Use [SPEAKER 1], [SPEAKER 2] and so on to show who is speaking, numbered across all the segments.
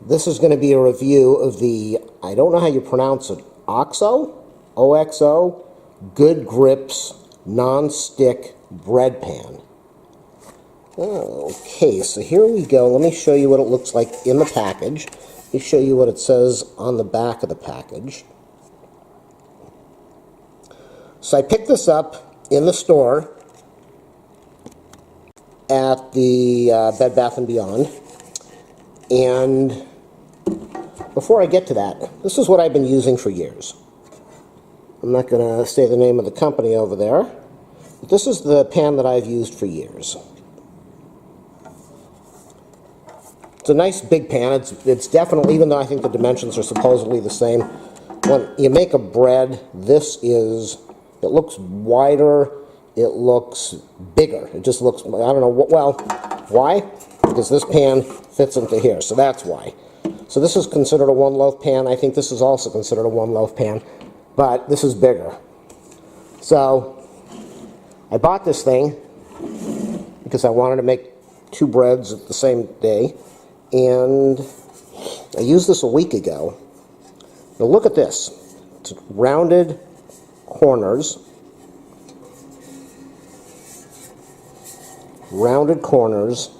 [SPEAKER 1] This is going to be a review of the, I don't know how you pronounce it, OXO, Good Grips Non-Stick Bread Pan. Okay, so here we go. Let me show you what it looks like in the package. Let me show you what it says on the back of the package. So I picked this up in the store at the Bed Bath & Beyond. And before I get to that, this is what I've been using for years. I'm not going to say the name of the company over there, but this is the pan that I've used for years. It's a nice big pan. It's definitely, even though I think the dimensions are supposedly the same, when you make a bread, it looks wider, it looks bigger. It just looks, I don't know, well, why? Because this pan fits into here, so that's why. So this is considered a one loaf pan. I think this is also considered a one loaf pan, but this is bigger. So I bought this thing because I wanted to make 2 breads at the same day, and I used this a week ago. Now look at this. It's rounded corners. Rounded corners.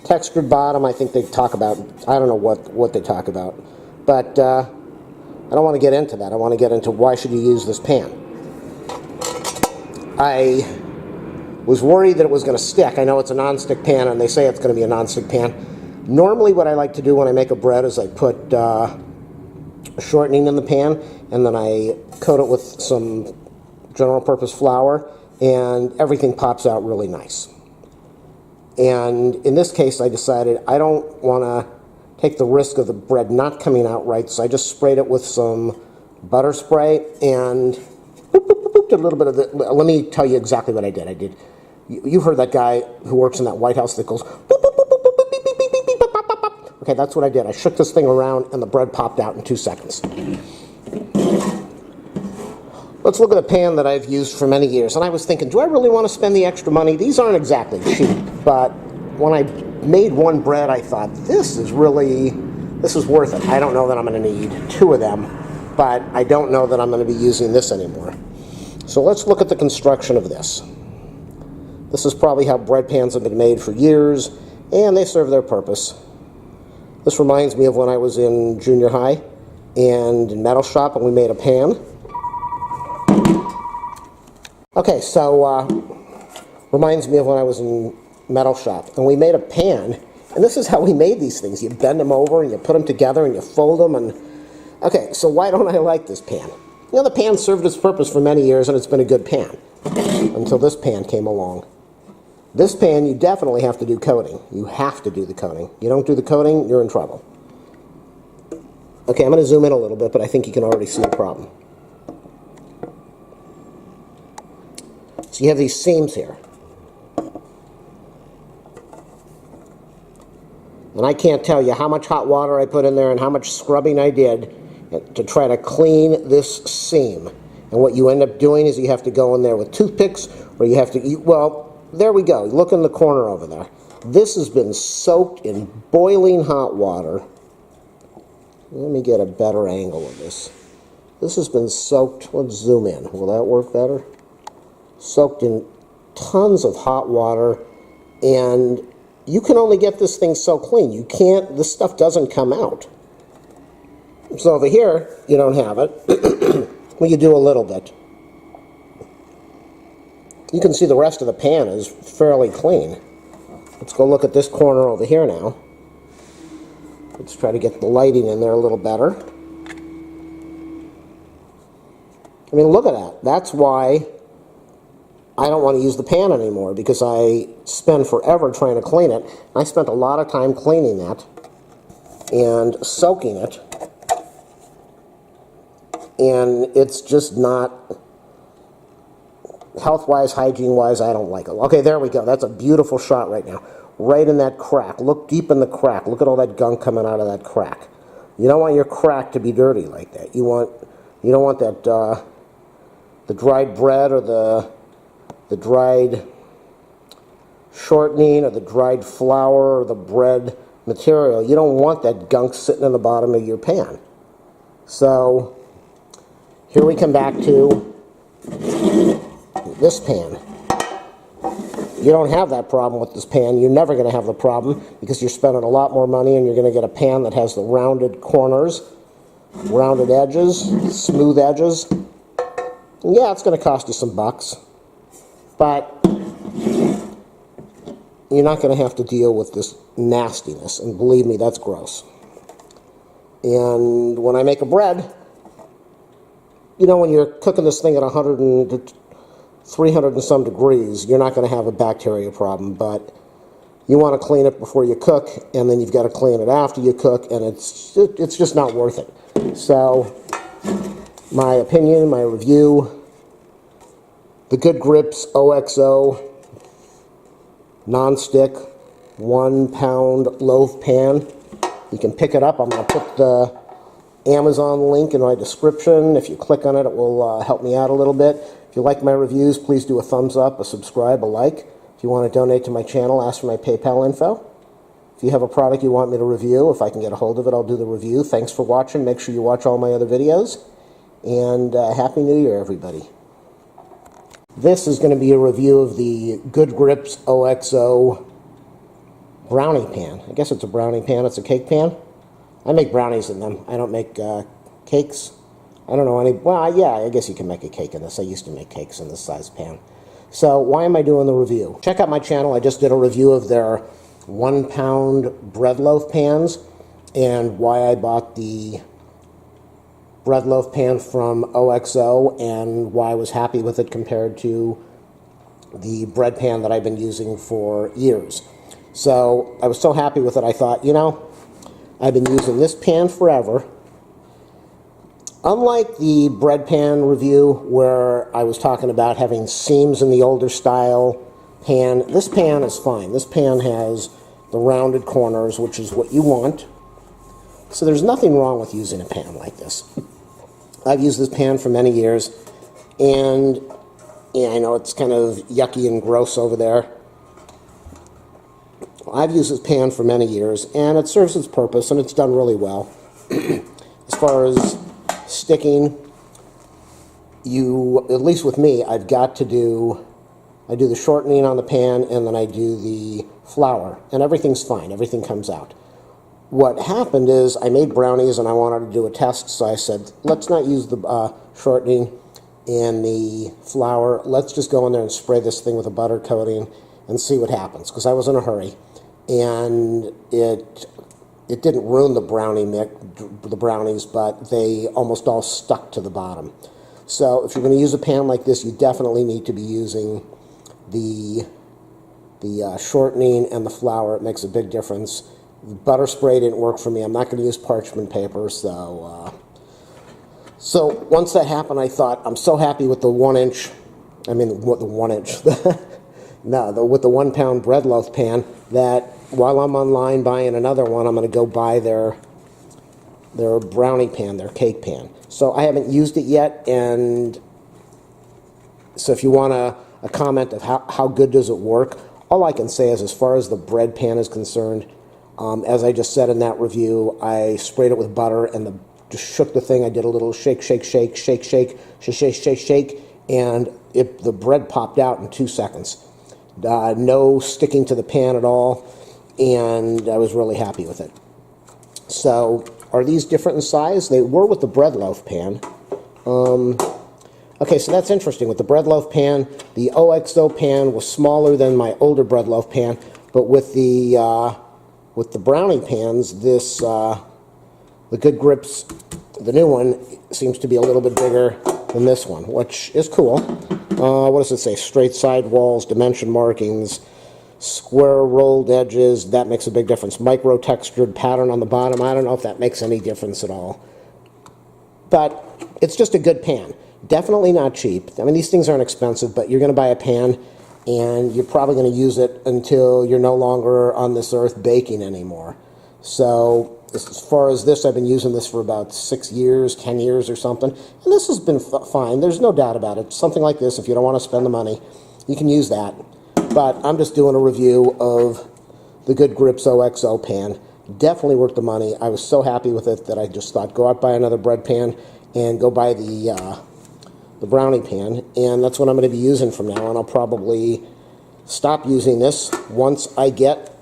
[SPEAKER 1] Textured bottom, I think they talk about. I don't know what they talk about. But I don't want to get into that. I want to get into why should you use this pan. I was worried that it was going to stick. I know it's a non-stick pan, and they say it's going to be a non-stick pan. Normally what I like to do when I make a bread is I put shortening in the pan, and then I coat it with some general purpose flour, and everything pops out really nice. And in this case, I decided I don't want to take the risk of the bread not coming out right, so I just sprayed it with some butter spray and did a little bit of the. Let me tell you exactly what I did. You've heard that guy who works in that White House that goes. Okay, that's what I did. I shook this thing around, and the bread popped out in 2 seconds. Let's look at a pan that I've used for many years. And I was thinking, do I really want to spend the extra money? These aren't exactly cheap, but when I made one bread, I thought, this is worth it. I don't know that I'm going to need 2 of them, but I don't know that I'm going to be using this anymore. So let's look at the construction of this. This is probably how bread pans have been made for years, and they serve their purpose. This reminds me of when I was in junior high and in metal shop, and we made a pan. Okay, so reminds me of when I was in metal shop, and we made a pan, and this is how we made these things. You bend them over, and you put them together, and you fold them, and... Okay, so why don't I like this pan? You know, the pan served its purpose for many years, and it's been a good pan, until this pan came along. This pan, you definitely have to do coating. You have to do the coating. You don't do the coating, you're in trouble. Okay, I'm going to zoom in a little bit, but I think you can already see the problem. So you have these seams here. And I can't tell you how much hot water I put in there and how much scrubbing I did to try to clean this seam. And what you end up doing is you have to go in there with toothpicks, or you have to, well, there we go. Look in the corner over there. This has been soaked in boiling hot water. Let me get a better angle of this. This has been soaked, let's zoom in. Will that work better? Soaked in tons of hot water, and you can only get this thing so clean. You can't, this stuff doesn't come out. So over here, you don't have it. Well, you do a little bit. You can see the rest of the pan is fairly clean. Let's go look at this corner over here now. Let's try to get the lighting in there a little better. I mean, look at that. That's why I don't want to use the pan anymore, because I spend forever trying to clean it. I spent a lot of time cleaning that and soaking it, and it's just not, health-wise, hygiene-wise, I don't like it. Okay, there we go. That's a beautiful shot right now. Right in that crack. Look deep in the crack. Look at all that gunk coming out of that crack. You don't want your crack to be dirty like that. You don't want that the dried bread or the dried shortening or the dried flour or the bread material. You don't want that gunk sitting in the bottom of your pan. So here we come back to this pan. You don't have that problem with this pan. You're never going to have the problem because you're spending a lot more money and you're going to get a pan that has the rounded corners, rounded edges, smooth edges. And yeah, it's going to cost you some bucks, but you're not going to have to deal with this nastiness, and believe me, that's gross. And when I make a bread, you know, when you're cooking this thing at 100 and 300 and some degrees, you're not going to have a bacteria problem, but you want to clean it before you cook, and then you've got to clean it after you cook, and it's just not worth it. So, my opinion, my review, the Good Grips OXO non-stick 1 pound loaf pan. You can pick it up. I'm going to put the Amazon link in my description. If you click on it, it will help me out a little bit. If you like my reviews, please do a thumbs up, a subscribe, a like. If you want to donate to my channel, ask for my PayPal info. If you have a product you want me to review, if I can get a hold of it, I'll do the review. Thanks for watching. Make sure you watch all my other videos. And Happy New Year, everybody. This is going to be a review of the Good Grips OXO brownie pan. I guess it's a brownie pan. It's a cake pan. I make brownies in them. I don't make cakes. I don't know any. Well, yeah, I guess you can make a cake in this. I used to make cakes in this size pan. So why am I doing the review? Check out my channel. I just did a review of their 1 pound bread loaf pans and why I bought the bread loaf pan from OXO and why I was happy with it compared to the bread pan that I've been using for years. So I was so happy with it, I thought, you know, I've been using this pan forever. Unlike the bread pan review where I was talking about having seams in the older style pan, this pan is fine. This pan has the rounded corners, which is what you want. So there's nothing wrong with using a pan like this. I've used this pan for many years, and yeah, I know it's kind of yucky and gross over there. I've used this pan for many years, and it serves its purpose, and it's done really well. As far as sticking, at least with me, I do the shortening on the pan, and then I do the flour, and everything's fine. Everything comes out. What happened is I made brownies, and I wanted to do a test, so I said, let's not use the shortening and the flour. Let's just go in there and spray this thing with a butter coating and see what happens, because I was in a hurry, and it didn't ruin the brownies, but they almost all stuck to the bottom. So if you're going to use a pan like this, you definitely need to be using the shortening and the flour. It makes a big difference. The butter spray didn't work for me. I'm not going to use parchment paper, so once that happened, I thought, I'm so happy with the 1 inch, I mean, what the 1 inch, with the 1 pound bread loaf pan, that while I'm online buying another one, I'm going to go buy their brownie pan, their cake pan. So I haven't used it yet, and so if you want a comment of how good does it work, all I can say is, as far as the bread pan is concerned, as I just said in that review, I sprayed it with butter and just shook the thing. I did a little shake, shake, shake, shake, shake, shake, shake, shake, shake, and the bread popped out in 2 seconds. No sticking to the pan at all, and I was really happy with it. So, are these different in size? They were with the bread loaf pan. Okay, so that's interesting. With the bread loaf pan, the OXO pan was smaller than my older bread loaf pan, but with the brownie pans, the Good Grips, the new one, seems to be a little bit bigger than this one, which is cool. What does it say? Straight side walls, dimension markings, square rolled edges. That makes a big difference. Micro textured pattern on the bottom. I don't know if that makes any difference at all. But it's just a good pan. Definitely not cheap. I mean, these things aren't expensive, but you're going to buy a pan, and you're probably going to use it until you're no longer on this earth baking anymore. So as far as this, I've been using this for about 6 years, 10 years or something, and this has been fine. There's no doubt about it. Something like this, if you don't want to spend the money, you can use that. But I'm just doing a review of the Good Grips OXO pan. Definitely worth the money. I was so happy with it that I just thought, go out, buy another bread pan, and go buy the brownie pan. And that's what I'm going to be using from now on. I'll probably stop using this once I get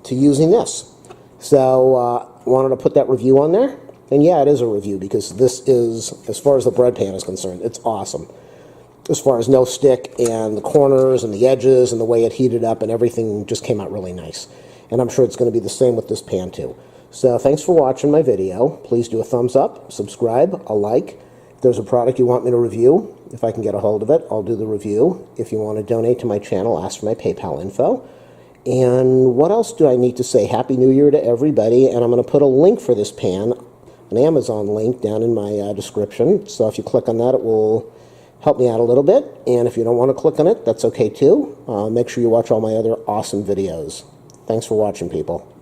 [SPEAKER 1] to using this. So wanted to put that review on there. And yeah, it is a review because this is, as far as the bread pan is concerned, it's awesome. As far as no stick and the corners and the edges and the way it heated up and everything just came out really nice. And I'm sure it's going to be the same with this pan too. So thanks for watching my video. Please do a thumbs up, subscribe, a like. If there's a product you want me to review, if I can get a hold of it, I'll do the review. If you want to donate to my channel, ask for my PayPal info. And what else do I need to say? Happy New Year to everybody. And I'm going to put a link for this pan, an Amazon link, down in my description. So if you click on that, it will help me out a little bit. And if you don't want to click on it, that's okay too. Make sure you watch all my other awesome videos. Thanks for watching, people.